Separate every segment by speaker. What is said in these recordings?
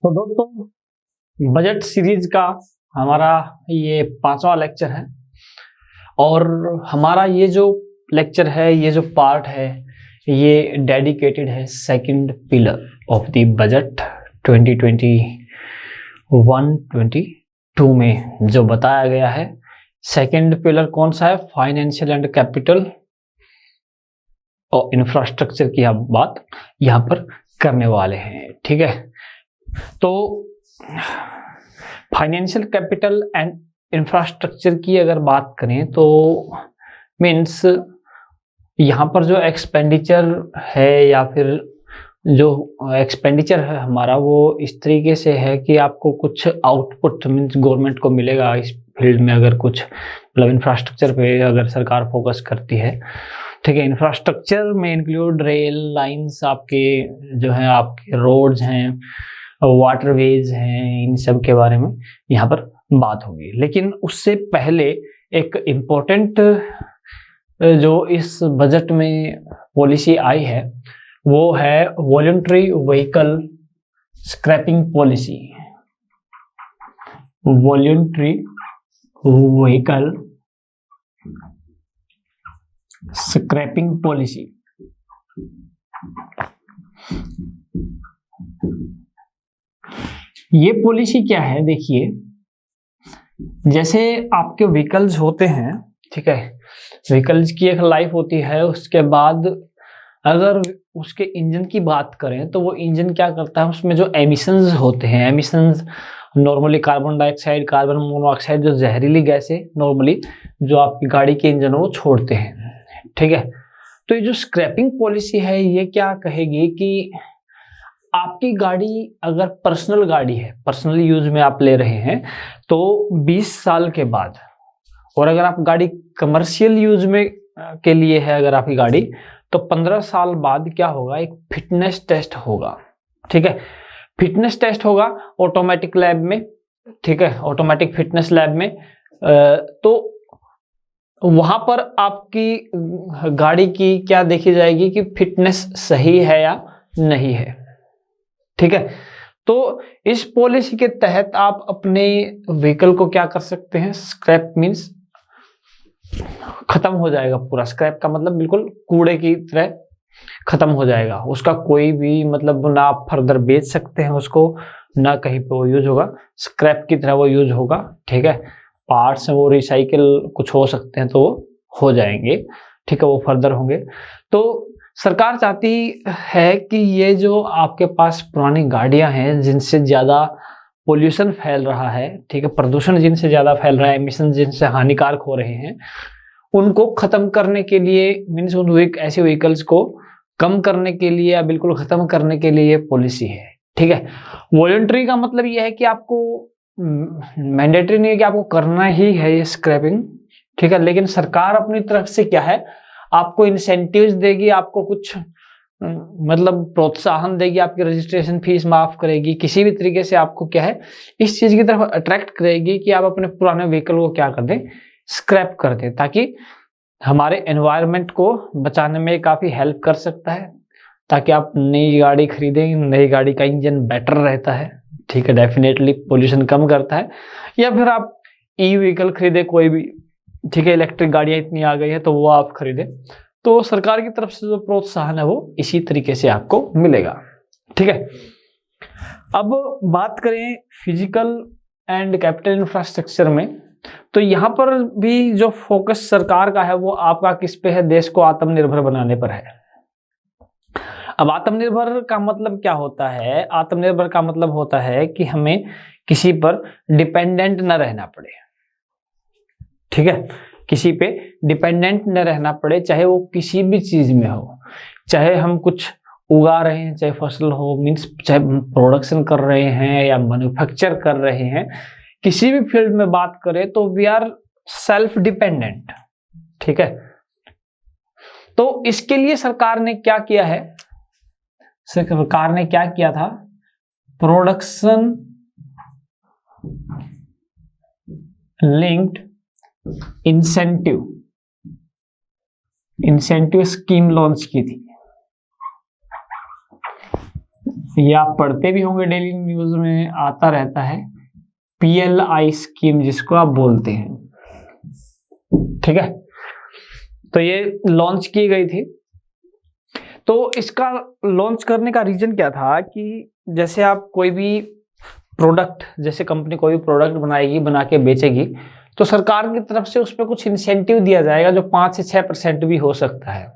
Speaker 1: तो दोस्तों, budget series का हमारा ये 5वां लेक्चर है और हमारा ये जो लेक्चर है, ये जो पार्ट है, ये डेडिकेटेड है second pillar of the budget 2021-22 में जो बताया गया है। सेकंड पिलर कौन सा है? फाइनेंशियल एंड कैपिटल और इंफ्रास्ट्रक्चर की हम बात यहाँ पर करने वाले हैं। ठीक है, तो फाइनेंशियल कैपिटल एंड इंफ्रास्ट्रक्चर की अगर बात करें तो मीन्स यहाँ पर जो एक्सपेंडिचर है या फिर जो एक्सपेंडिचर है हमारा, वो इस तरीके से है कि आपको कुछ आउटपुट मीन्स गवर्नमेंट को मिलेगा इस फील्ड में, अगर कुछ मतलब इंफ्रास्ट्रक्चर पे अगर सरकार फोकस करती है। ठीक है, इंफ्रास्ट्रक्चर में इंक्लूड रेल लाइंस, आपके जो है आपके रोड्स हैं, वाटरवेज हैं, इन सब के बारे में यहाँ पर बात होगी। लेकिन उससे पहले एक इम्पोर्टेंट जो इस बजट में पॉलिसी आई है वो है voluntary vehicle scrapping policy. Voluntary vehicle scrapping policy. ये पॉलिसी क्या है? देखिए, जैसे आपके व्हीकल्स होते हैं, ठीक है, व्हीकल्स की एक लाइफ होती है, उसके बाद अगर उसके इंजन की बात करें तो वो इंजन क्या करता है, उसमें जो एमिशंस होते हैं, emissions normally carbon dioxide, carbon monoxide, जो जहरीली गैस है नॉर्मली जो आपकी गाड़ी के इंजन वो छोड़ते हैं। ठीक है, तो ये जो स्क्रैपिंग पॉलिसी है ये क्या कहेगी कि आपकी गाड़ी अगर पर्सनल गाड़ी है, पर्सनल यूज में आप ले रहे हैं तो 20 साल के बाद, और अगर आप गाड़ी कमर्शियल यूज में के लिए है अगर आपकी गाड़ी, तो 15 साल बाद क्या होगा, एक फिटनेस टेस्ट होगा। ठीक है, फिटनेस टेस्ट होगा ऑटोमेटिक लैब में। ठीक है, ऑटोमेटिक फिटनेस लैब में तो वहां पर आपकी गाड़ी की क्या देखी जाएगी कि फिटनेस सही है या नहीं है। ठीक है, तो इस पॉलिसी के तहत आप अपने व्हीकल को क्या कर सकते हैं, स्क्रैप मीन्स खत्म हो जाएगा पूरा। स्क्रैप का मतलब बिल्कुल कूड़े की तरह खत्म हो जाएगा, उसका कोई भी मतलब ना आप फर्दर बेच सकते हैं उसको, ना कहीं पे वो यूज होगा, स्क्रैप की तरह वो यूज होगा। ठीक है, पार्ट्स वो रिसाइकिल कुछ हो सकते हैं तो वो हो जाएंगे। ठीक है, वो फर्दर होंगे। तो सरकार चाहती है कि ये जो आपके पास पुरानी गाड़ियां हैं जिनसे ज्यादा पोल्यूशन फैल रहा है, ठीक है, प्रदूषण जिनसे ज्यादा फैल रहा है, एमिशन जिनसे हानिकारक हो रहे हैं, उनको खत्म करने के लिए मीन्स उन ऐसे व्हीकल्स को कम करने के लिए या बिल्कुल खत्म करने के लिए ये पॉलिसी है। ठीक है, वॉलंटरी का मतलब ये है कि आपको मैंडेटरी नहीं है कि आपको करना ही है ये स्क्रैपिंग। ठीक है, लेकिन सरकार अपनी तरफ से क्या है, आपको इंसेंटिव्स देगी, आपको कुछ मतलब प्रोत्साहन देगी, आपकी रजिस्ट्रेशन फीस माफ करेगी, किसी भी तरीके से आपको क्या है इस चीज की तरफ अट्रैक्ट करेगी कि आप अपने पुराने व्हीकल को क्या कर दें, स्क्रैप कर दें, ताकि हमारे एनवायरनमेंट को बचाने में काफी हेल्प कर सकता है, ताकि आप नई गाड़ी खरीदें। नई गाड़ी का इंजन बेटर रहता है, ठीक है, डेफिनेटली पोल्यूशन कम करता है। या फिर आप ई व्हीकल खरीदे कोई भी, ठीक है, इलेक्ट्रिक गाड़ियां इतनी आ गई है तो वो आप खरीदें, तो सरकार की तरफ से जो प्रोत्साहन है वो इसी तरीके से आपको मिलेगा। ठीक है, अब बात करें फिजिकल एंड कैपिटल इंफ्रास्ट्रक्चर में, तो यहाँ पर भी जो फोकस सरकार का है वो आपका किस पे है, देश को आत्मनिर्भर बनाने पर है। अब आत्मनिर्भर का मतलब क्या होता है? आत्मनिर्भर का मतलब होता है कि हमें किसी पर डिपेंडेंट न रहना पड़े। ठीक है, किसी पे डिपेंडेंट न रहना पड़े, चाहे वो किसी भी चीज में हो, चाहे हम कुछ उगा रहे हैं, चाहे फसल हो, मीन्स चाहे प्रोडक्शन कर रहे हैं या मैन्युफैक्चर कर रहे हैं, किसी भी फील्ड में बात करें तो वी आर सेल्फ डिपेंडेंट। ठीक है, तो इसके लिए सरकार ने क्या किया है, सरकार ने क्या किया था, production linked incentive scheme launch की थी। ये आप पढ़ते भी होंगे, डेली न्यूज में आता रहता है, PLI स्कीम जिसको आप बोलते हैं, ठीक है। तो ये लॉन्च की गई थी। तो इसका लॉन्च करने का रीजन क्या था कि जैसे आप कोई भी प्रोडक्ट, जैसे कंपनी कोई भी प्रोडक्ट बनाएगी, बना के बेचेगी, तो सरकार की तरफ से उस पर कुछ इंसेंटिव दिया जाएगा जो 5 से 6% भी हो सकता है,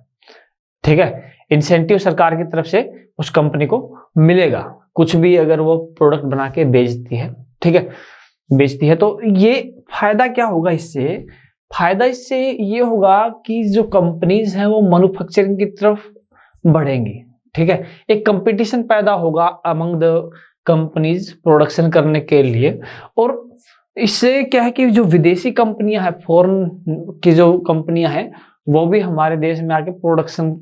Speaker 1: ठीक है। इंसेंटिव सरकार की तरफ से उस कंपनी को मिलेगा, कुछ भी अगर वो प्रोडक्ट बना के बेचती है, ठीक है, बेचती है। तो ये फायदा क्या होगा इससे? फायदा इससे ये होगा कि जो कंपनीज हैं वो मैन्युफैक्चरिंग की तरफ बढ़ेंगी, ठीक है। एक कंपटीशन पैदा होगा अमंग द कंपनीज प्रोडक्शन करने के लिए। और इससे क्या है कि जो विदेशी कंपनियां हैं, फॉरेन की जो कंपनियां हैं, वो भी हमारे देश में आके प्रोडक्शन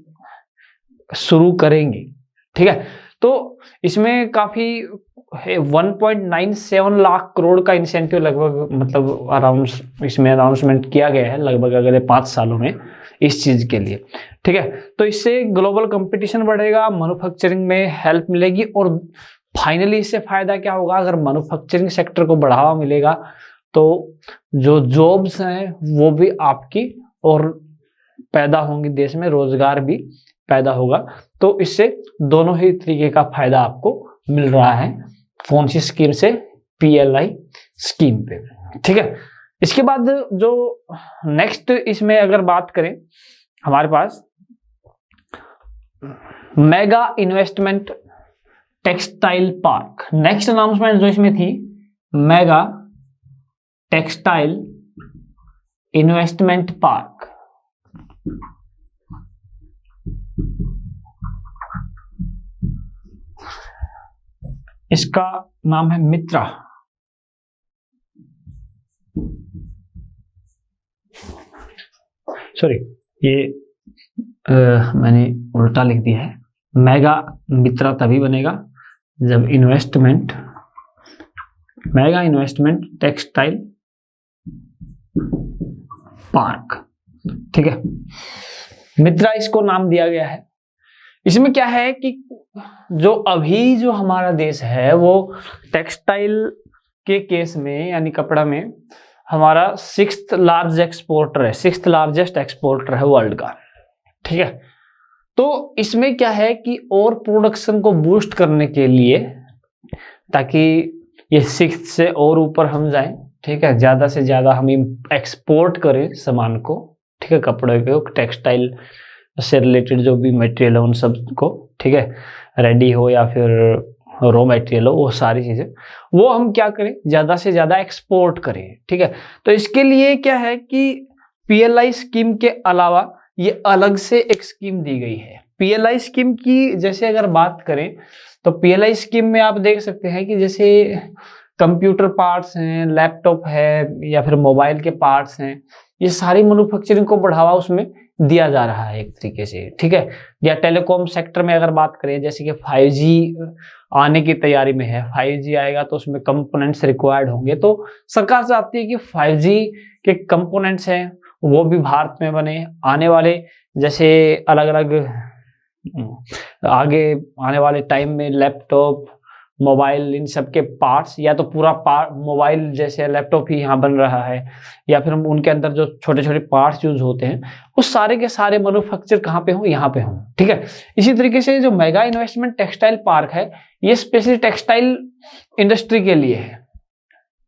Speaker 1: शुरू करेंगी, ठीक है। तो इसमें काफी 1.97 लाख करोड़ का इंसेंटिव लगभग, मतलब अराउंड इसमें अनाउंसमेंट किया गया है लगभग अगले 5 सालों में इस चीज के लिए, ठीक है। तो इससे ग्लोबल कंपटीशन बढ़ेगा, मैन्युफैक्चरिंग में हेल्प मिलेगी। और फाइनली इससे फायदा क्या होगा? अगर मैन्युफैक्चरिंग सेक्टर को बढ़ावा मिलेगा तो जो जॉब्स हैं वो भी आपकी और पैदा होंगी, देश में रोजगार भी पैदा होगा। तो इससे दोनों ही तरीके का फायदा आपको मिल रहा है कौन सी स्कीम से? PLI स्कीम पे, ठीक है। इसके बाद जो नेक्स्ट इसमें अगर बात करें, हमारे पास mega investment textile park, next announcement जो इसमें थी, मेगा टेक्सटाइल इन्वेस्टमेंट पार्क। इसका नाम है मित्रा। सॉरी, ये मैंने उल्टा लिख दिया है। मेगा मित्रा तभी बनेगा जब मेगा इन्वेस्टमेंट टेक्सटाइल पार्क, ठीक है। मित्रा इसको नाम दिया गया है। इसमें क्या है कि जो अभी जो हमारा देश है वो टेक्सटाइल के केस में, यानी कपड़ा में, हमारा 6th लार्जेस्ट एक्सपोर्टर है वर्ल्ड का, ठीक है। तो इसमें क्या है कि और प्रोडक्शन को बूस्ट करने के लिए, ताकि ये 6th से और ऊपर हम जाएं, ठीक है, ज्यादा से ज्यादा हम एक्सपोर्ट करें सामान को, ठीक है, कपड़े को, टेक्सटाइल से रिलेटेड जो भी मटेरियल है उन सब को, ठीक है, रेडी हो या फिर रॉ मटेरियल हो, वो सारी चीजें वो हम क्या करें? ज्यादा से ज्यादा एक्सपोर्ट करें, ठीक है। तो इसके लिए क्या है कि PLI स्कीम के अलावा ये अलग से एक स्कीम दी गई है। PLI स्कीम की जैसे अगर बात करें तो PLI स्कीम में आप देख सकते हैं कि जैसे कंप्यूटर पार्ट्स हैं, लैपटॉप है, या फिर मोबाइल के पार्ट्स हैं, ये सारी मैन्युफैक्चरिंग को बढ़ावा उसमें दिया जा रहा है एक तरीके से, ठीक है। या टेलीकॉम सेक्टर में अगर बात करें, जैसे कि 5G आने की तैयारी में है, 5G आएगा तो उसमें कंपोनेंट्स रिक्वायर्ड होंगे, तो सरकार चाहती है कि 5G के कंपोनेंट्स हैं वो भी भारत में बने। आने वाले जैसे अलग अलग आगे आने वाले टाइम में लैपटॉप, मोबाइल, इन सब के पार्ट्स, या तो पूरा मोबाइल जैसे लैपटॉप ही यहाँ बन रहा है, या फिर उनके अंदर जो छोटे छोटे पार्ट्स यूज होते हैं वो सारे के सारे मैन्युफैक्चर कहाँ पे हो? यहाँ पे हो, ठीक है। इसी तरीके से जो मेगा इन्वेस्टमेंट टेक्सटाइल पार्क है ये स्पेशली टेक्सटाइल इंडस्ट्री के लिए है,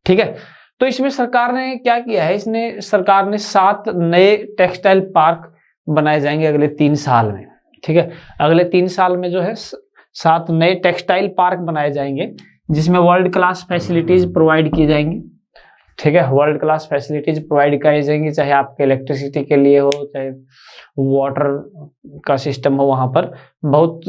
Speaker 1: ठीक है। तो इसमें सरकार ने क्या किया है, सरकार ने 7 नए टेक्सटाइल पार्क बनाए जाएंगे अगले 3 साल में, ठीक है। अगले 3 साल में जो है 7 नए टेक्सटाइल पार्क बनाए जाएंगे जिसमें वर्ल्ड क्लास फैसिलिटीज प्रोवाइड की जाएंगी, ठीक है। वर्ल्ड क्लास फैसिलिटीज प्रोवाइड की जाएंगी, चाहे आपके इलेक्ट्रिसिटी के लिए हो, चाहे वाटर का सिस्टम हो, वहां पर बहुत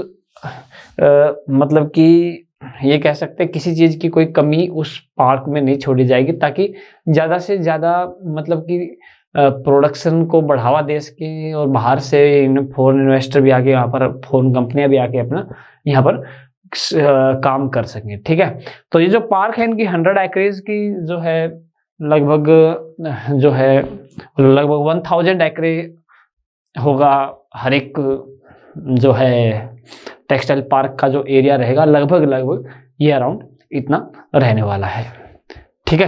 Speaker 1: मतलब कि ये कह सकते हैं किसी चीज की कोई कमी उस पार्क में नहीं छोड़ी जाएगी, ताकि ज्यादा से ज्यादा मतलब कि प्रोडक्शन को बढ़ावा देश के, और बाहर से फॉरेन इन्वेस्टर भी आके यहाँ पर, फॉरेन कंपनियां भी आके अपना यहाँ पर काम कर सकें, ठीक है। तो ये जो पार्क है इनकी 100 एकड़ेज की जो है लगभग 1000 एकड़ होगा हर एक जो है टेक्सटाइल पार्क का जो एरिया रहेगा लगभग ये अराउंड इतना रहने वाला है। ठीक है,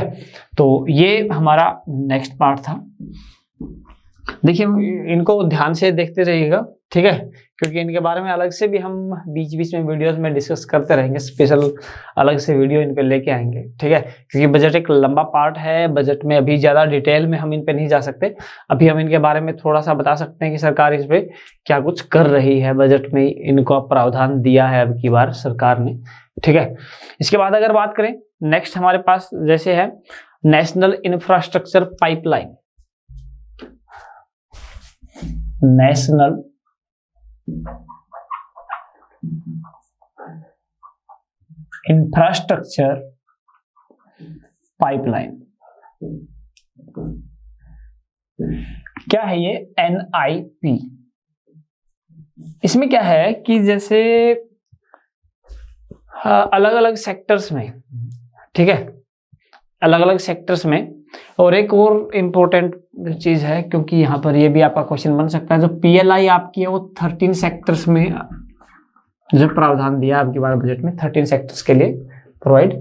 Speaker 1: तो ये हमारा नेक्स्ट पार्ट था। देखिए इनको ध्यान से देखते रहिएगा, ठीक है, क्योंकि इनके बारे में अलग से भी हम बीच बीच में वीडियोस में डिस्कस करते रहेंगे, स्पेशल अलग से वीडियो इन पे लेके आएंगे। ठीक है, क्योंकि बजट एक लंबा पार्ट है, बजट में अभी ज़्यादा डिटेल में हम इन पे नहीं जा सकते। अभी हम इनके बारे में थोड़ा सा बता सकते हैं कि सरकार इस पे क्या कुछ कर रही है, बजट में इनको प्रावधान दिया है अब की बार सरकार ने। ठीक है, इसके बाद अगर बात करें नेक्स्ट हमारे पास जैसे है national infrastructure pipeline. National infrastructure pipeline क्या है ये? NIP। इसमें क्या है कि जैसे अलग अलग सेक्टर्स में, ठीक है, अलग अलग सेक्टर्स में, और एक और इम्पोर्टेंट चीज है क्योंकि यहाँ पर ये भी आपका क्वेश्चन बन सकता है, जो PLI आपकी है वो 13 सेक्टर्स में जो प्रावधान दिया आपकी बार बजट में 13 सेक्टर्स के लिए प्रोवाइड,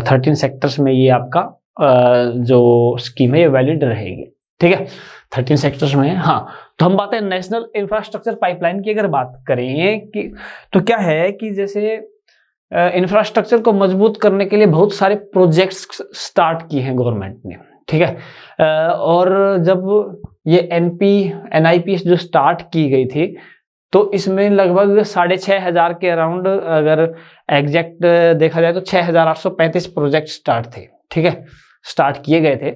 Speaker 1: 13 सेक्टर्स में ये आपका जो स्कीम है ये वैलिड रहेगी। ठीक है, 13 सेक्टर्स में। हाँ, तो हम बात है नेशनल इंफ्रास्ट्रक्चर पाइपलाइन की अगर बात करें कि तो क्या है कि जैसे इंफ्रास्ट्रक्चर को मजबूत करने के लिए बहुत सारे प्रोजेक्ट्स स्टार्ट किए हैं गवर्नमेंट ने। ठीक है, और जब ये NIP जो स्टार्ट की गई थी तो इसमें लगभग 6500 के अराउंड, अगर एग्जैक्ट देखा जाए तो 6835 प्रोजेक्ट स्टार्ट थे। ठीक है, स्टार्ट किए गए थे।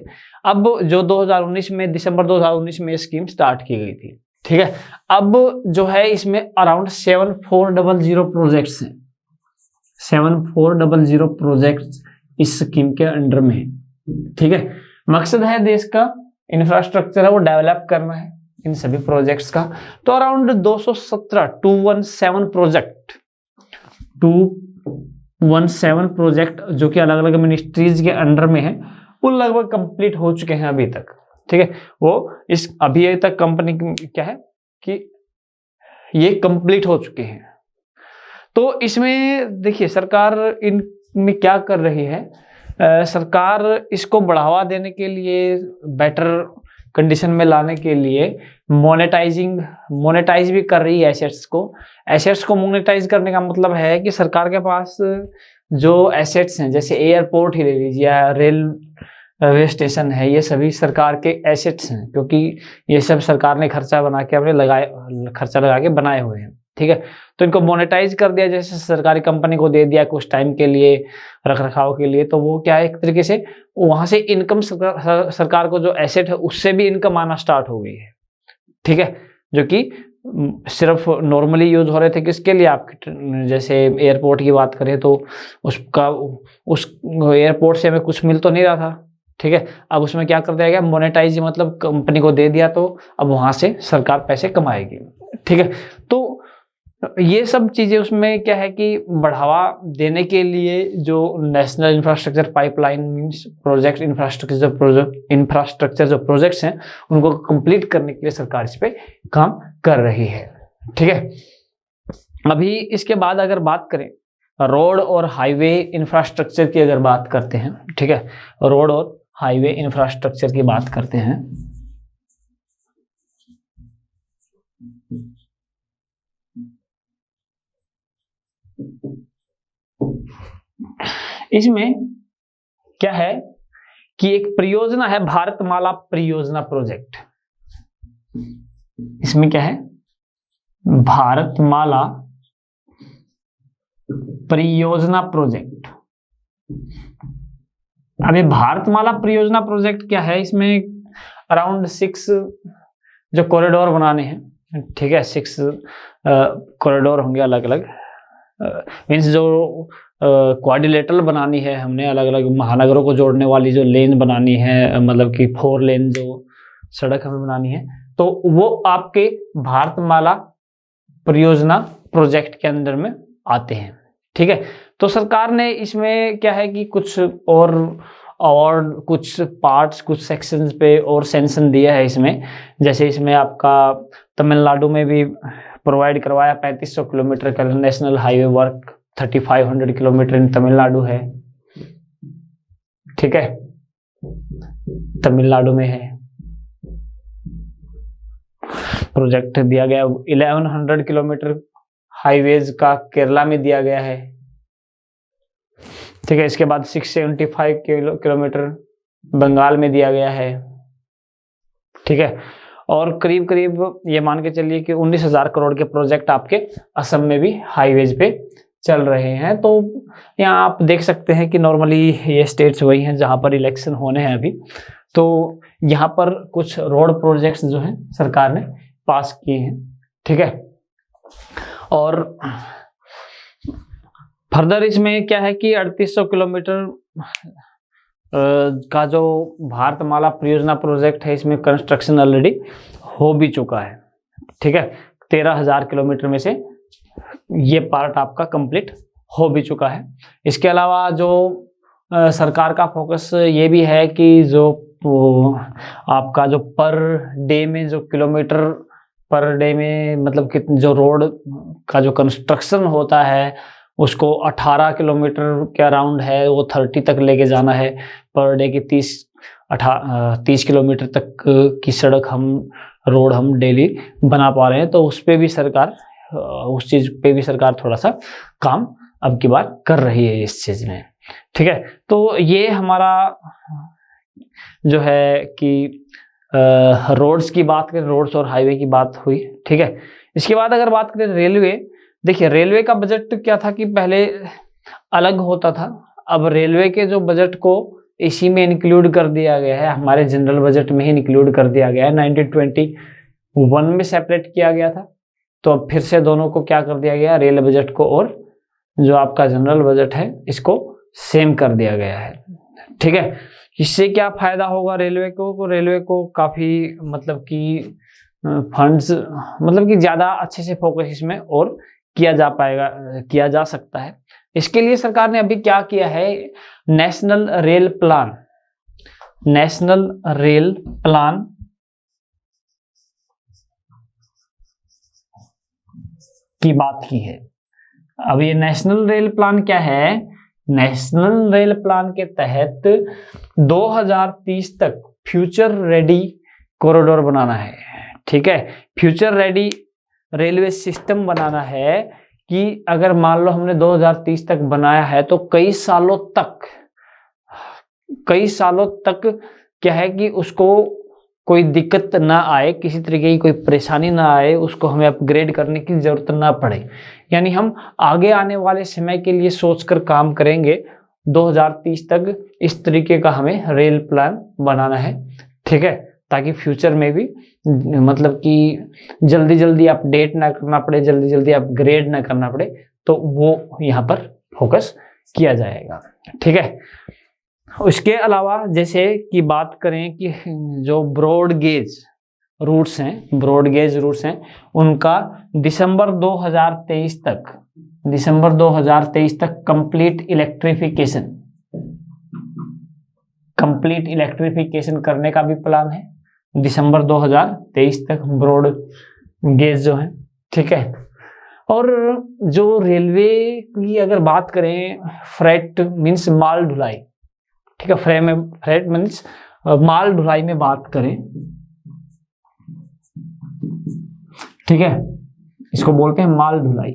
Speaker 1: अब जो 2019 में दिसंबर 2019 में स्कीम स्टार्ट की गई थी। ठीक है, अब जो है इसमें अराउंड 7400 प्रोजेक्ट्स हैं, 7400 प्रोजेक्ट्स इस स्कीम के अंडर में। ठीक है, मकसद है देश का इंफ्रास्ट्रक्चर है वो डेवलप करना है इन सभी प्रोजेक्ट्स का। तो अराउंड 217 प्रोजेक्ट जो कि अलग अलग मिनिस्ट्रीज के अंडर में है वो लगभग कंप्लीट हो चुके हैं अभी तक। ठीक है, वो इस अभी तक कंपनी क्या है कि ये कंप्लीट हो चुके हैं। तो इसमें देखिए सरकार इनमें क्या कर रही है, सरकार इसको बढ़ावा देने के लिए, बेटर कंडीशन में लाने के लिए मोनेटाइज भी कर रही है एसेट्स को मोनेटाइज करने का मतलब है कि सरकार के पास जो एसेट्स हैं, जैसे एयरपोर्ट ही ले लीजिए या रेलवे स्टेशन है, ये सभी सरकार के एसेट्स हैं, क्योंकि ये सब सरकार ने खर्चा लगा के बनाए हुए हैं। ठीक है, तो इनको मोनेटाइज कर दिया, जैसे सरकारी कंपनी को दे दिया कुछ टाइम के लिए रख रखाव के लिए, तो वो क्या है एक तरीके से वहां से इनकम सरकार को जो एसेट है उससे भी इनकम आना स्टार्ट हो गई है। ठीक है, जो कि सिर्फ नॉर्मली यूज हो रहे थे किसके लिए, आपके जैसे एयरपोर्ट की बात करें तो उस एयरपोर्ट से हमें कुछ मिल तो नहीं रहा था। ठीक है, अब उसमें क्या कर दिया गया, मोनेटाइज, मतलब कंपनी को दे दिया, तो अब वहां से सरकार पैसे कमाएगी। ठीक है, तो ये सब चीजें उसमें क्या है कि बढ़ावा देने के लिए जो national infrastructure pipeline means project infrastructure जो प्रोजेक्ट्स हैं उनको कंप्लीट करने के लिए सरकार इस पे काम कर रही है। ठीक है, अभी इसके बाद अगर बात करें रोड और हाईवे इंफ्रास्ट्रक्चर की अगर बात करते हैं, ठीक है, रोड और हाईवे इंफ्रास्ट्रक्चर की बात करते हैं, इसमें क्या है कि एक परियोजना है भारतमाला परियोजना प्रोजेक्ट। इसमें क्या है, भारतमाला परियोजना प्रोजेक्ट। अब ये भारतमाला परियोजना प्रोजेक्ट क्या है, इसमें अराउंड 6 जो कॉरिडोर बनाने हैं। ठीक है, 6 कॉरिडोर होंगे अलग अलग, मीन्स जो क्वाड्रिलेटरल बनानी है हमने, अलग अलग महानगरों को जोड़ने वाली जो लेन बनानी है, मतलब कि 4 लेन जो सड़क हमें बनानी है, तो वो आपके भारतमाला परियोजना प्रोजेक्ट के अंदर में आते हैं। ठीक है, तो सरकार ने इसमें क्या है कि कुछ और कुछ पार्ट्स, कुछ सेक्शंस पे और सैंक्शन दिया है इसमें। जैसे इसमें आपका तमिलनाडु में भी प्रोवाइड करवाया। 3500 किलोमीटर का नेशनल हाईवे वर्क 3500 किलोमीटर इन तमिलनाडु है, ठीक है, तमिलनाडु में है। प्रोजेक्ट दिया गया 1100 किलोमीटर हाईवेज का केरला में दिया गया है, ठीक है। इसके बाद 675 किलोमीटर बंगाल में दिया गया है, ठीक है। और करीब करीब ये मान के चलिए कि 19,000 करोड़ के प्रोजेक्ट आपके असम में भी हाईवेज पे चल रहे हैं। तो यहाँ आप देख सकते हैं कि नॉर्मली ये स्टेट्स वही हैं जहाँ पर इलेक्शन होने हैं अभी। तो यहाँ पर कुछ रोड प्रोजेक्ट्स जो हैं सरकार ने पास किए हैं, ठीक है। और फर्दर इसमें क्या है कि 3800 किलोमीटर का जो भारतमाला परियोजना प्रोजेक्ट है, इसमें कंस्ट्रक्शन ऑलरेडी हो भी चुका है, ठीक है। 13,000 किलोमीटर में से ये पार्ट आपका कंप्लीट हो भी चुका है। इसके अलावा जो सरकार का फोकस ये भी है कि जो आपका जो पर डे में जो किलोमीटर पर डे में मतलब कि जो रोड का जो कंस्ट्रक्शन होता है उसको 18 किलोमीटर के अराउंड है, वो 30 तक लेके जाना है। पर डे की 30 किलोमीटर तक की सड़क रोड हम डेली बना पा रहे हैं। तो उस पे भी सरकार उस चीज पे भी सरकार थोड़ा सा काम अब की बार कर रही है इस चीज में, ठीक है। तो ये हमारा जो है कि रोड्स की बात करें, रोड्स और हाईवे की बात हुई, ठीक है। इसके बाद अगर बात करें रेलवे, देखिए रेलवे का बजट क्या था कि पहले अलग होता था, अब रेलवे के जो बजट को इसी में इंक्लूड कर दिया गया है, हमारे जनरल बजट में ही इंक्लूड कर दिया गया है। 1921 में सेपरेट किया गया था, तो अब फिर से दोनों को क्या कर दिया गया, रेल बजट को और जो आपका जनरल बजट है इसको सेम कर दिया गया है, ठीक है। इससे क्या फायदा होगा रेलवे को, रेलवे को काफी मतलब कि फंड्स मतलब कि ज्यादा अच्छे से फोकस इसमें और किया जा सकता है। इसके लिए सरकार ने अभी क्या किया है, नेशनल रेल प्लान की बात की है। अब ये नेशनल रेल प्लान क्या है, नेशनल रेल प्लान के तहत 2030 तक फ्यूचर रेडी कॉरिडोर बनाना है, ठीक है। फ्यूचर रेडी रेलवे सिस्टम बनाना है कि अगर मान लो हमने 2030 तक बनाया है तो कई सालों तक क्या है कि उसको कोई दिक्कत ना आए, किसी तरीके की कोई परेशानी ना आए, उसको हमें अपग्रेड करने की जरूरत ना पड़े। यानी हम आगे आने वाले समय के लिए सोचकर काम करेंगे। 2030 तक इस तरीके का हमें रेल प्लान बनाना है, ठीक है, ताकि फ्यूचर में भी मतलब कि जल्दी जल्दी अपडेट ना करना पड़े, जल्दी जल्दी अपग्रेड ना करना पड़े, तो वो यहाँ पर फोकस किया जाएगा, ठीक है। उसके अलावा जैसे कि बात करें कि जो ब्रॉड गेज रूट्स हैं उनका दिसंबर 2023 तक कंप्लीट इलेक्ट्रिफिकेशन करने का भी प्लान है। दिसंबर 2023 तक ब्रॉड गेज जो है, ठीक है। और जो रेलवे की अगर बात करें, फ्रेट मीन्स माल ढुलाई, ठीक है, फ्रेट मीन्स माल ढुलाई में बात करें, ठीक है, इसको बोलते हैं माल ढुलाई।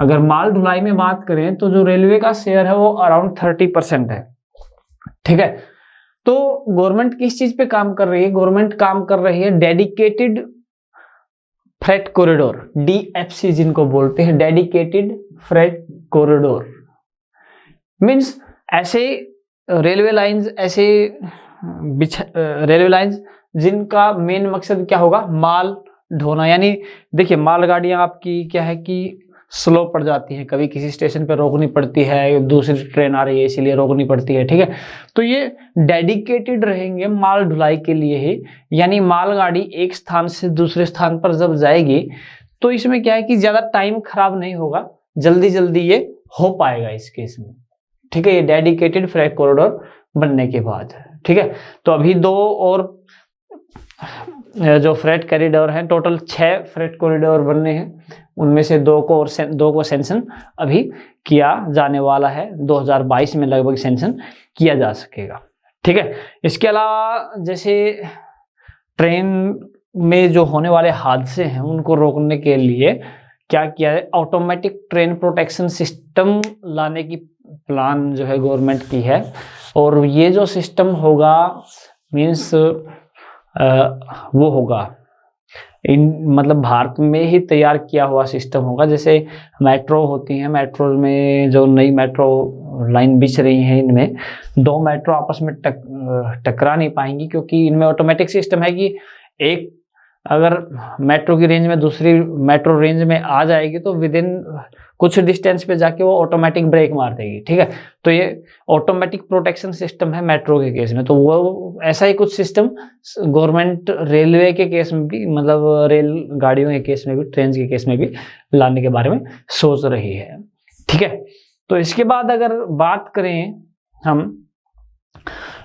Speaker 1: अगर माल ढुलाई में बात करें तो जो रेलवे का शेयर है वो अराउंड 30% है, ठीक है। तो गवर्नमेंट किस चीज पे काम कर रही है, गवर्नमेंट काम कर रही है डेडिकेटेड फ्रेट कॉरिडोर, DFC जिनको बोलते हैं, डेडिकेटेड फ्रेट कॉरिडोर मीन्स ऐसे रेलवे लाइंस जिनका मेन मकसद क्या होगा, माल ढोना। यानी देखिए मालगाड़ियां आपकी क्या है कि स्लो पड़ जाती हैं, कभी किसी स्टेशन पर रोकनी पड़ती है, दूसरी ट्रेन आ रही है इसीलिए रोकनी पड़ती है, ठीक है। तो ये डेडिकेटेड रहेंगे माल ढुलाई के लिए ही, यानी मालगाड़ी एक स्थान से दूसरे स्थान पर जब जाएगी तो इसमें क्या है कि ज्यादा टाइम खराब नहीं होगा, जल्दी जल्दी ये हो पाएगा इस केस में, ठीक है। ये डेडिकेटेड फ्रेट कॉरिडोर बनने के बाद, ठीक है। तो अभी 2 और जो फ्रेट कॉरिडोर हैं, टोटल 6 फ्रेट कॉरिडोर बनने हैं, उनमें से 2 को सैंक्शन अभी किया जाने वाला है, 2022 में लगभग सैंक्शन किया जा सकेगा। ठीक है, इसके अलावा जैसे ट्रेन में जो होने वाले हादसे हैं उनको रोकने के लिए क्या किया है, ऑटोमेटिक ट्रेन प्रोटेक्शन सिस्टम लाने की प्लान जो है गवर्नमेंट की है। और ये जो सिस्टम होगा मीन्स वो होगा मतलब भारत में ही तैयार किया हुआ सिस्टम होगा। जैसे मेट्रो होती हैं, मेट्रो में जो नई मेट्रो लाइन बिछ रही हैं, इनमें 2 मेट्रो आपस में टकरा नहीं पाएंगी, क्योंकि इनमें ऑटोमेटिक सिस्टम है कि एक अगर मेट्रो की रेंज में दूसरी मेट्रो रेंज में आ जाएगी तो विद इन कुछ डिस्टेंस पे जाके वो ऑटोमेटिक ब्रेक मार देगी। ठीक है, तो ये ऑटोमेटिक प्रोटेक्शन सिस्टम है मेट्रो के केस में। तो वो ऐसा ही कुछ सिस्टम गवर्नमेंट रेलवे के केस में भी, मतलब रेल गाड़ियों के केस में भी, ट्रेन के केस में भी लाने के बारे में सोच रही है। ठीक है, तो इसके बाद अगर बात करें हम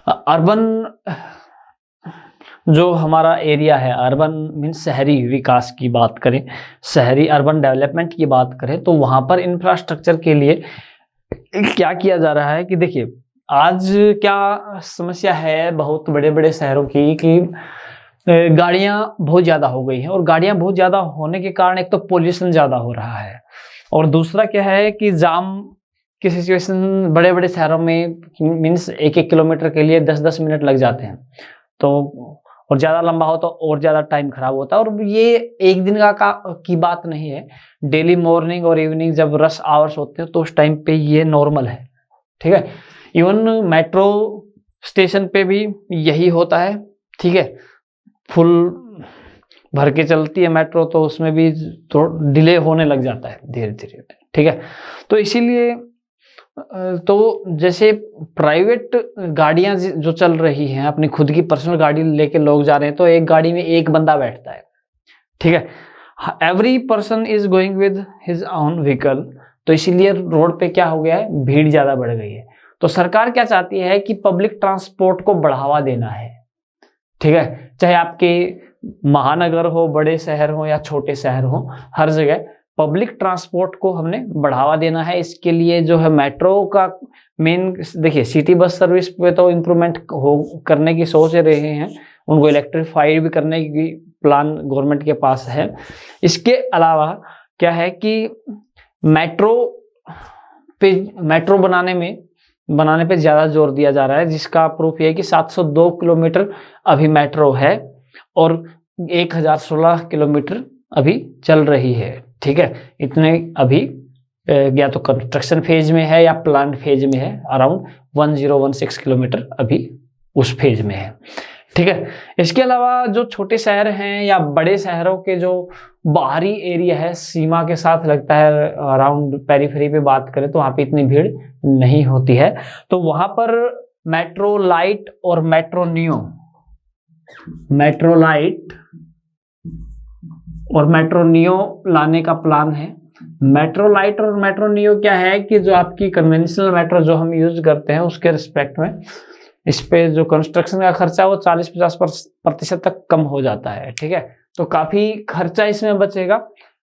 Speaker 1: अर्बन जो हमारा एरिया है, अर्बन मीन्स शहरी विकास की बात करें, शहरी अर्बन डेवलपमेंट की बात करें, तो वहाँ पर इंफ्रास्ट्रक्चर के लिए क्या किया जा रहा है कि देखिए आज क्या समस्या है बहुत बड़े बड़े शहरों की कि गाड़ियाँ बहुत ज़्यादा हो गई हैं, और गाड़ियाँ बहुत ज़्यादा होने के कारण एक तो पोल्यूशन ज़्यादा हो रहा है, और दूसरा क्या है कि जाम की सिचुएशन बड़े बड़े शहरों में मीन्स 1-1 किलोमीटर के लिए 10-10 मिनट लग जाते हैं। तो और ज़्यादा लंबा हो तो और ज़्यादा टाइम खराब होता है। और ये एक दिन की बात नहीं है, डेली मॉर्निंग और इवनिंग जब रश आवर्स होते हैं तो उस टाइम पे ये नॉर्मल है। ठीक है, इवन मेट्रो स्टेशन पे भी यही होता है। ठीक है, फुल भर के चलती है मेट्रो, तो उसमें भी थोड़ा डिले होने लग जाता है धीरे धीरे। ठीक है, तो इसीलिए तो जैसे प्राइवेट गाड़ियां जो चल रही हैं, अपनी खुद की पर्सनल गाड़ी लेके लोग जा रहे हैं, तो एक गाड़ी में एक बंदा बैठता है। ठीक है, every person is going with his own vehicle, तो इसीलिए रोड पे क्या हो गया है, भीड़ ज्यादा बढ़ गई है। तो सरकार क्या चाहती है कि पब्लिक ट्रांसपोर्ट को बढ़ावा देना है। ठीक है, चाहे आपके महानगर हो, बड़े शहर हो या छोटे शहर हो, हर जगह पब्लिक ट्रांसपोर्ट को हमने बढ़ावा देना है। इसके लिए जो है मेट्रो का मेन, देखिए सिटी बस सर्विस पे तो इम्प्रूवमेंट करने की सोच रहे हैं, उनको इलेक्ट्रीफाइड भी करने की प्लान गवर्नमेंट के पास है। इसके अलावा क्या है कि मेट्रो बनाने पे ज़्यादा जोर दिया जा रहा है, जिसका प्रूफ ये है कि 702 किलोमीटर अभी मेट्रो है और 1016 किलोमीटर अभी चल रही है। ठीक है, इतने अभी या तो कंस्ट्रक्शन फेज में है या प्लान फेज में है, अराउंड 1016 किलोमीटर अभी उस फेज में है। ठीक है, इसके अलावा जो छोटे शहर हैं या बड़े शहरों के जो बाहरी एरिया है, सीमा के साथ लगता है, अराउंड पेरिफेरी पे बात करें तो वहाँ पे इतनी भीड़ नहीं होती है, तो वहाँ पर मेट्रो लाइट और मेट्रो नियो लाने का प्लान है। मेट्रो लाइट और मेट्रो नियो क्या है कि जो आपकी कन्वेंशनल मेट्रो जो हम यूज करते हैं उसके रिस्पेक्ट में इस पे जो कंस्ट्रक्शन का खर्चा वो 40-50% तक कम हो जाता है। ठीक है, तो काफी खर्चा इसमें बचेगा,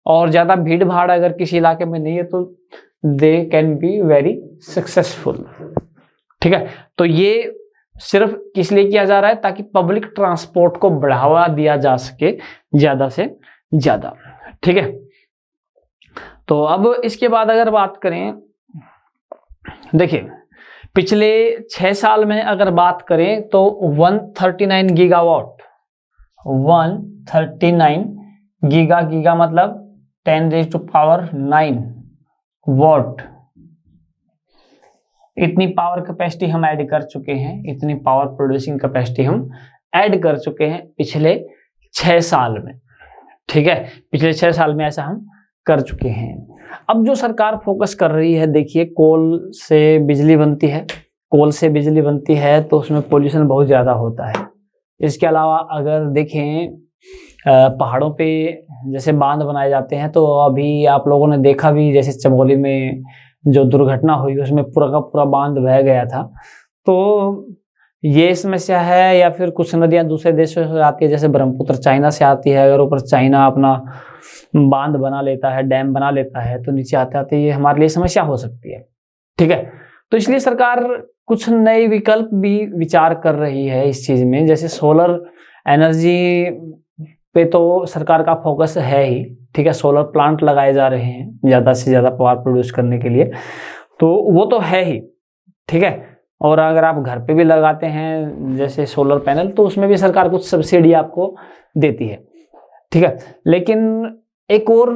Speaker 1: और ज्यादा भीड़ भाड़ अगर किसी इलाके में नहीं है तो they can be very successful. ठीक है, तो ये सिर्फ किस लिए किया जा रहा है, ताकि पब्लिक ट्रांसपोर्ट को बढ़ावा दिया जा सके ज्यादा से ज्यादा। ठीक है, तो अब इसके बाद अगर बात करें, देखिए पिछले 6 साल में अगर बात करें तो 139 गीगावाट, 139 गीगा मतलब 10⁹ वाट, इतनी पावर कैपेसिटी हम ऐड कर चुके हैं, इतनी पावर प्रोड्यूसिंग कैपेसिटी हम ऐड कर चुके हैं पिछले 6 साल में। ठीक है, पिछले 6 साल में ऐसा हम कर चुके हैं। अब जो सरकार फोकस कर रही है, देखिए कोल से बिजली बनती है तो उसमें पोल्यूशन बहुत ज़्यादा होता है। इसके अलावा अगर देखें पहाड़ों पे जैसे बांध बनाए जाते हैं, तो अभी आप लोगों ने देखा भी, जैसे चमोली में जो दुर्घटना हुई उसमें पूरा का पूरा बांध बह गया था। तो ये समस्या है, या फिर कुछ नदियां दूसरे देशों से आती है, जैसे ब्रह्मपुत्र चाइना से आती है, अगर ऊपर चाइना अपना बांध बना लेता है, डैम बना लेता है, तो नीचे आते आते ये हमारे लिए समस्या हो सकती है। ठीक है, तो इसलिए सरकार कुछ नए विकल्प भी विचार कर रही है इस चीज में। जैसे सोलर एनर्जी पे तो सरकार का फोकस है ही। ठीक है, सोलर प्लांट लगाए जा रहे हैं ज्यादा से ज्यादा पावर प्रोड्यूस करने के लिए, तो वो तो है ही। ठीक है, और अगर आप घर पे भी लगाते हैं जैसे सोलर पैनल, तो उसमें भी सरकार कुछ सब्सिडी आपको देती है। ठीक है, लेकिन एक और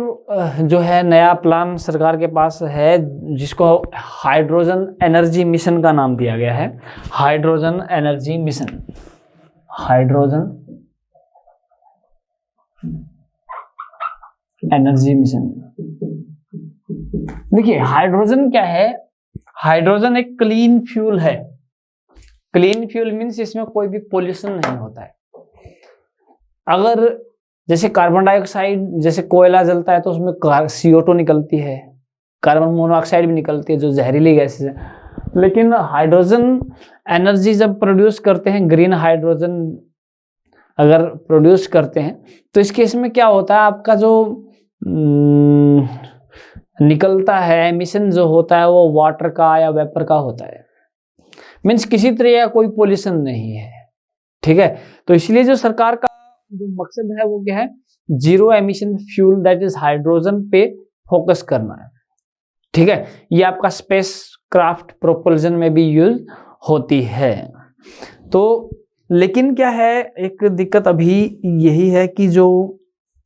Speaker 1: जो है नया प्लान सरकार के पास है, जिसको हाइड्रोजन एनर्जी मिशन का नाम दिया गया है। Hydrogen energy mission, hydrogen energy mission. देखिए हाइड्रोजन क्या है, हाइड्रोजन एक क्लीन फ्यूल है। क्लीन फ्यूल मीन्स इसमें कोई भी पोल्यूशन नहीं होता है। अगर जैसे कार्बन डाइऑक्साइड, जैसे कोयला जलता है तो उसमें CO2 निकलती है, कार्बन मोनोऑक्साइड भी निकलती है जो जहरीली गैसेस है। लेकिन हाइड्रोजन एनर्जी जब प्रोड्यूस करते हैं, ग्रीन हाइड्रोजन अगर प्रोड्यूस करते हैं, तो इस केस में क्या होता है, आपका जो निकलता है एमिशन जो होता है वो वाटर का या वेपर का होता है। मीन्स किसी तरह का कोई पोल्यूशन नहीं है। ठीक है, तो इसलिए जो सरकार का जो मकसद है वो क्या है, zero emission fuel that is hydrogen पे फोकस करना है। ठीक है, ये आपका स्पेस क्राफ्ट प्रोपल्जन में भी यूज होती है। तो लेकिन क्या है, एक दिक्कत अभी यही है कि जो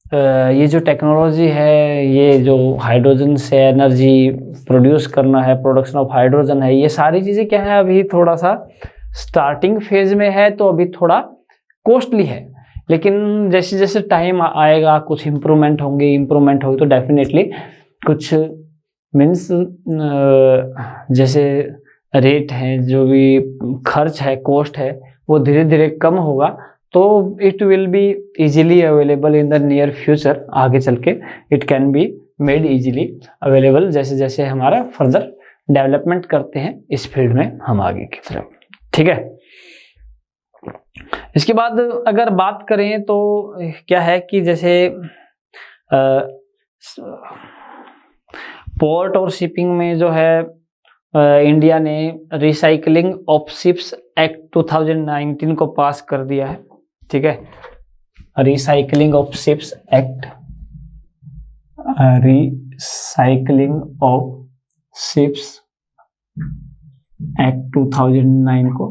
Speaker 1: ये जो टेक्नोलॉजी है, ये जो हाइड्रोजन से एनर्जी प्रोड्यूस करना है, प्रोडक्शन ऑफ हाइड्रोजन है, ये सारी चीजें क्या है अभी थोड़ा सा स्टार्टिंग फेज में है, तो अभी थोड़ा कॉस्टली है। लेकिन जैसे जैसे टाइम आएगा कुछ इम्प्रूवमेंट होगी तो डेफिनेटली कुछ मीन्स जैसे रेट है, जो भी खर्च है, कॉस्ट है, वो धीरे धीरे कम होगा, तो it will be easily available in the near future. आगे चल के it can be made easily available, जैसे जैसे हमारा फर्दर डेवलपमेंट करते हैं इस फील्ड में हम आगे की तरफ। ठीक है, इसके बाद अगर बात करें तो क्या है कि जैसे पोर्ट और शिपिंग में जो है इंडिया ने रिसाइकलिंग ऑफ शिप्स एक्ट 2019 को पास कर दिया है। ठीक है, recycling of ships act, recycling of ships act 2009 को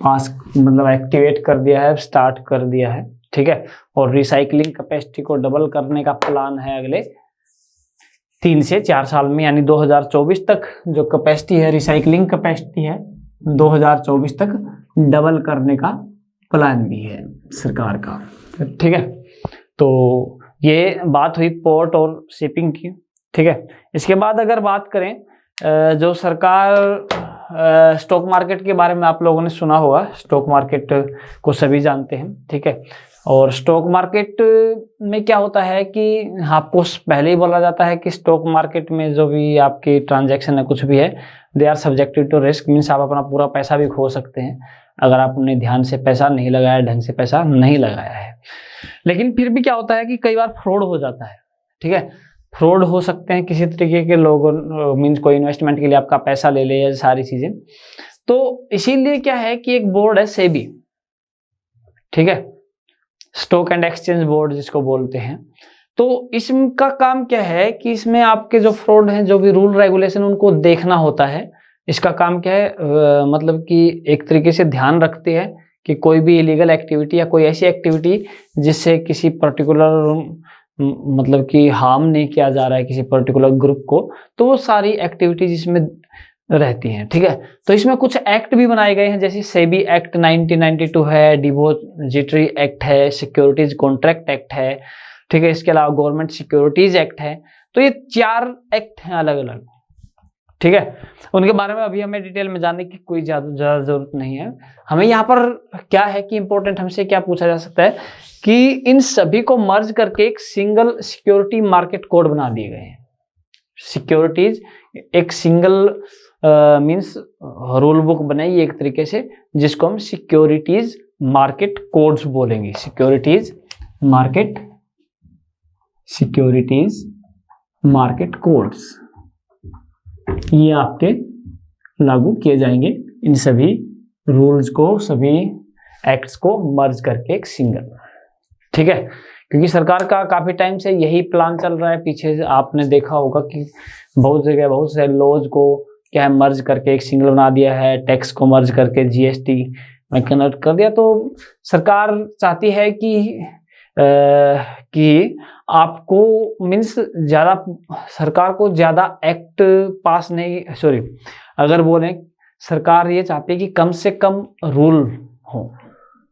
Speaker 1: पास मतलब एक्टिवेट कर दिया है, स्टार्ट कर दिया है। ठीक है, और रिसाइकलिंग कैपेसिटी को डबल करने का प्लान है अगले 3 से 4 साल में, यानी 2024 तक जो कैपेसिटी है, रिसाइकलिंग कैपेसिटी है, 2024 तक डबल करने का प्लान भी है सरकार का। ठीक है, तो ये बात हुई पोर्ट और शिपिंग की। ठीक है, इसके बाद अगर बात करें जो सरकार स्टॉक मार्केट के बारे में आप लोगों ने सुना होगा, स्टॉक मार्केट को सभी जानते हैं। ठीक है, और स्टॉक मार्केट में क्या होता है कि आपको पहले ही बोला जाता है कि स्टॉक मार्केट में जो भी आपकी ट्रांजैक्शन है, कुछ भी है, they are subjected to risk. Means आप अपना पूरा पैसा भी खो सकते हैं अगर आपने ध्यान से पैसा नहीं लगाया, ढंग से पैसा नहीं लगाया है। लेकिन फिर भी क्या होता है कि कई बार फ्रॉड हो जाता है। ठीक है, फ्रॉड हो सकते हैं, किसी तरीके के लोग मीन्स कोई इन्वेस्टमेंट के लिए आपका पैसा ले ले, ये सारी चीजें। तो इसीलिए क्या है कि एक बोर्ड है सेबी, ठीक है, स्टॉक एंड एक्सचेंज बोर्ड जिसको बोलते हैं। तो इसका काम क्या है कि इसमें आपके जो फ्रॉड हैं, जो भी रूल रेगुलेशन, उनको देखना होता है। इसका काम क्या है, मतलब कि एक तरीके से ध्यान रखते हैं कि कोई भी इलीगल एक्टिविटी या कोई ऐसी एक्टिविटी जिससे किसी पर्टिकुलर मतलब कि हार्म नहीं किया जा रहा है किसी पर्टिकुलर ग्रुप को, तो वो सारी एक्टिविटीज इसमें रहती हैं। ठीक है, तो इसमें कुछ एक्ट भी बनाए गए हैं, जैसे सेबी एक्ट 1992 है, डिपॉजिटरी एक्ट है, सिक्योरिटीज कॉन्ट्रैक्ट एक्ट है। ठीक है, इसके अलावा गवर्नमेंट सिक्योरिटीज एक्ट है। तो ये 4 एक्ट हैं अलग अलग। ठीक है, उनके बारे में अभी हमें डिटेल में जानने की कोई ज्यादा जरूरत नहीं है। हमें यहाँ पर क्या है कि इंपॉर्टेंट हमसे क्या पूछा जा सकता है कि इन सभी को मर्ज करके एक सिंगल सिक्योरिटी मार्केट कोड बना दिए गए हैं। सिक्योरिटीज एक सिंगल मीन्स रूल बुक बनाई एक तरीके से, जिसको हम सिक्योरिटीज मार्केट कोड्स बोलेंगे। सिक्योरिटीज मार्केट कोड्स ये आपके लागू किए जाएंगे, इन सभी रूल्स को, सभी एक्ट्स को मर्ज करके एक सिंगल। ठीक है, क्योंकि सरकार का काफी टाइम से यही प्लान चल रहा है। पीछे आपने देखा होगा कि बहुत जगह बहुत से लॉज को क्या है मर्ज करके एक सिंगल बना दिया है, टैक्स को मर्ज करके जीएसटी में कन्वर्ट कर दिया। तो सरकार चाहती है कि आपको मीन्स ज़्यादा, सरकार को ज़्यादा एक्ट पास नहीं, सॉरी अगर बोलें सरकार ये चाहती है कि कम से कम रूल हो।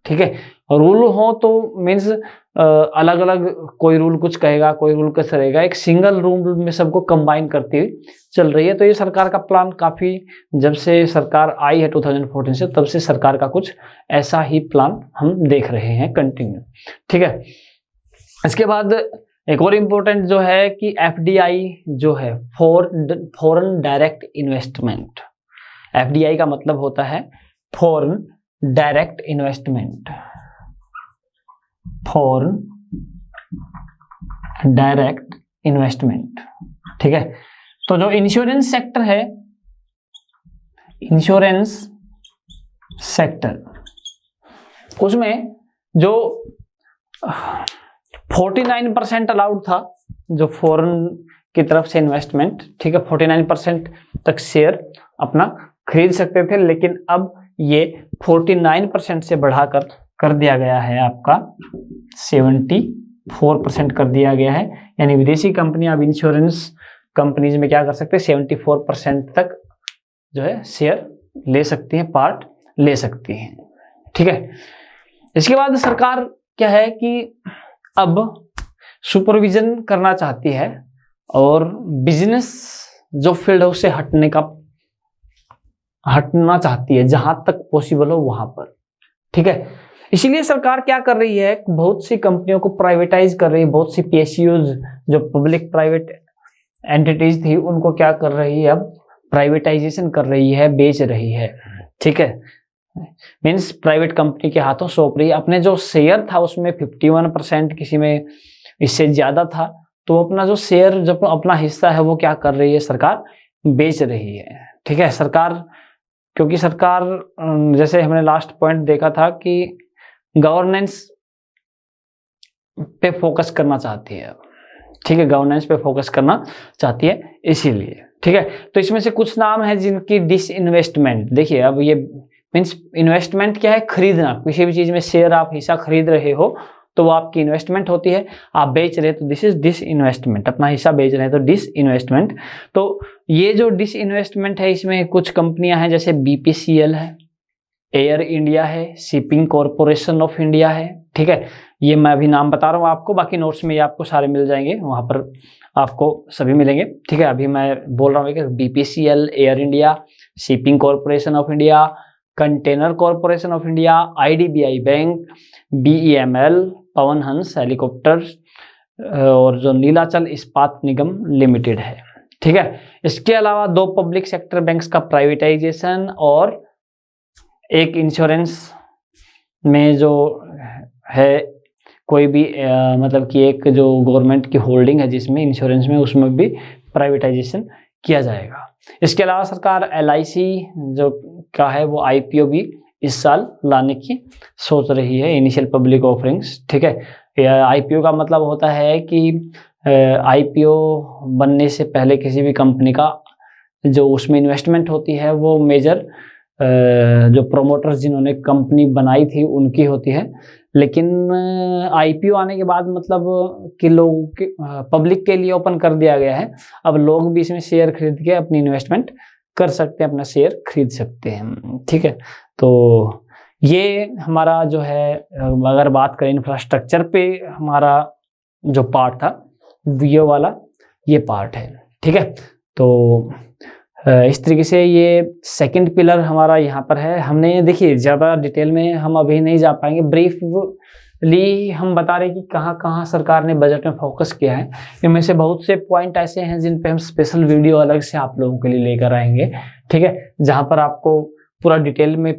Speaker 1: ठीक है, रूल हो तो मीन्स अलग अलग, कोई रूल कुछ कहेगा, कोई रूल कैसे रहेगा, एक सिंगल रूल में सबको कंबाइन करती हुई चल रही है। तो ये सरकार का प्लान काफ़ी, जब से सरकार आई है 2014 से, तब से सरकार का कुछ ऐसा ही प्लान हम देख रहे हैं कंटिन्यू। ठीक है, इसके बाद एक और इम्पोर्टेंट जो है कि एफडीआई जो है, फॉरेन डायरेक्ट इन्वेस्टमेंट। एफडीआई का मतलब होता है foreign direct investment, foreign direct investment. ठीक है, तो जो इंश्योरेंस सेक्टर है, इंश्योरेंस सेक्टर, उसमें जो 49% अलाउड था जो फॉरेन की तरफ से इन्वेस्टमेंट। ठीक है, 49% तक शेयर अपना खरीद सकते थे, लेकिन अब ये 49% से बढ़ाकर कर दिया गया है आपका 74% कर दिया गया है। यानी विदेशी कंपनियां अब इंश्योरेंस कंपनीज में क्या कर सकते हैं, 74% तक जो है शेयर ले सकती हैं, पार्ट ले सकती हैं। ठीक है, इसके बाद सरकार क्या है कि अब सुपरविजन करना चाहती है और बिजनेस जो फील्ड है उससे हटना चाहती है जहां तक पॉसिबल हो वहां पर। ठीक है, इसीलिए सरकार क्या कर रही है, बहुत सी कंपनियों को प्राइवेटाइज कर रही है। बहुत सी पीएसयूज जो पब्लिक प्राइवेट एंटिटीज थी उनको क्या कर रही है, अब प्राइवेटाइजेशन कर रही है, बेच रही है। ठीक है, मीन्स प्राइवेट कंपनी के हाथों सौंप रही है। अपने जो शेयर था उसमें 51%, किसी में इससे ज्यादा था, तो अपना जो शेयर, जो अपना हिस्सा है वो क्या कर रही है, सरकार बेच रही है। ठीक है, सरकार, क्योंकि सरकार जैसे हमने लास्ट पॉइंट देखा था कि गवर्नेंस पे फोकस करना चाहती है। ठीक है, गवर्नेंस पे फोकस करना चाहती है इसीलिए। ठीक है, तो इसमें से कुछ नाम है जिनकी डिसइन्वेस्टमेंट। देखिए, अब ये मीन्स इन्वेस्टमेंट क्या है, खरीदना। किसी भी चीज में शेयर आप हिस्सा खरीद रहे हो तो वो आपकी इन्वेस्टमेंट होती है। आप बेच रहे तो दिस इज डिसइन्वेस्टमेंट, अपना हिस्सा बेच रहे हैं तो डिसइन्वेस्टमेंट। तो ये जो डिसइन्वेस्टमेंट है, इसमें कुछ कंपनियां हैं जैसे बीपीसीएल है, एयर इंडिया है, शिपिंग कॉरपोरेशन ऑफ इंडिया है। ठीक है, ये मैं अभी नाम बता रहा हूँ आपको, बाकी नोट्स में ये आपको सारे मिल जाएंगे, वहां पर आपको सभी मिलेंगे। ठीक है, अभी मैं बोल रहा हूँ कि BPCL, air India, shipping corporation of India, container corporation of India, IDBI bank, BEML, Pawan Hans helicopters और जो नीलाचल इस्पात निगम लिमिटेड है। ठीक है, इसके अलावा 2 पब्लिक सेक्टर बैंक्स का प्राइवेटाइजेशन और एक इंश्योरेंस में जो है कोई भी मतलब कि एक जो गवर्नमेंट की होल्डिंग है जिसमें इंश्योरेंस में, उसमें भी प्राइवेटाइजेशन किया जाएगा। इसके अलावा सरकार एलआईसी जो का है वो आईपीओ भी इस साल लाने की सोच रही है, इनिशियल पब्लिक ऑफरिंग्स। ठीक है, आईपीओ का मतलब होता है कि आईपीओ बनने से पहले किसी भी कंपनी का जो उसमें इन्वेस्टमेंट होती है वो मेजर जो प्रोमोटर्स जिन्होंने कंपनी बनाई थी उनकी होती है। लेकिन आईपीओ आने के बाद मतलब कि लोगों के पब्लिक के लिए ओपन कर दिया गया है। अब लोग भी इसमें शेयर खरीद के अपनी इन्वेस्टमेंट कर सकते हैं, अपना शेयर खरीद सकते हैं। ठीक है, तो ये हमारा जो है, अगर बात करें इंफ्रास्ट्रक्चर पे, हमारा जो पार्ट था वो वाला ये पार्ट है। ठीक है, तो इस तरीके से ये सेकंड पिलर हमारा यहाँ पर है। हमने देखिए ज़्यादा डिटेल में हम अभी नहीं जा पाएंगे, ब्रीफ लिए हम बता रहे कि कहाँ कहाँ सरकार ने बजट में फोकस किया है। इनमें से बहुत से पॉइंट ऐसे हैं जिन पे हम स्पेशल वीडियो अलग से आप लोगों के लिए लेकर आएंगे, ठीक है, जहाँ पर आपको पूरा डिटेल में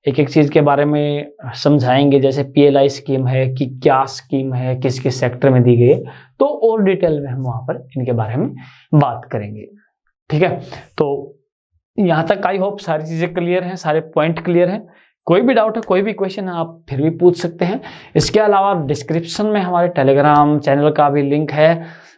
Speaker 1: एक एक चीज़ के बारे में समझाएंगे। जैसे PLI स्कीम है कि क्या स्कीम है, किस किस सेक्टर में दी गई है, तो और डिटेल में हम वहाँ पर इनके बारे में बात करेंगे, ठीक है। तो यहाँ तक आई होप सारी चीज़ें क्लियर हैं, सारे पॉइंट क्लियर हैं। कोई भी डाउट है, कोई भी क्वेश्चन है, आप फिर भी पूछ सकते हैं। इसके अलावा डिस्क्रिप्शन में हमारे टेलीग्राम चैनल का भी लिंक है,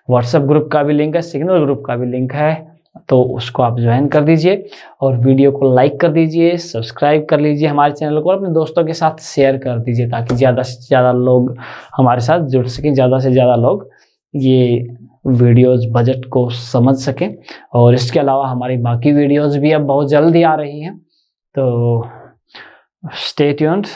Speaker 1: व्हाट्सएप ग्रुप का भी लिंक है, सिग्नल ग्रुप का भी लिंक है, तो उसको आप ज्वाइन कर दीजिए और वीडियो को लाइक कर दीजिए, सब्सक्राइब कर लीजिए हमारे चैनल को, अपने दोस्तों के साथ शेयर कर दीजिए ताकि ज़्यादा से ज़्यादा लोग हमारे साथ जुड़ सकें, ज़्यादा से ज़्यादा लोग ये वीडियोस बजट को समझ सकें। और इसके अलावा हमारी बाकी वीडियोस भी अब बहुत जल्दी आ रही हैं, तो स्टे ट्यून्ड।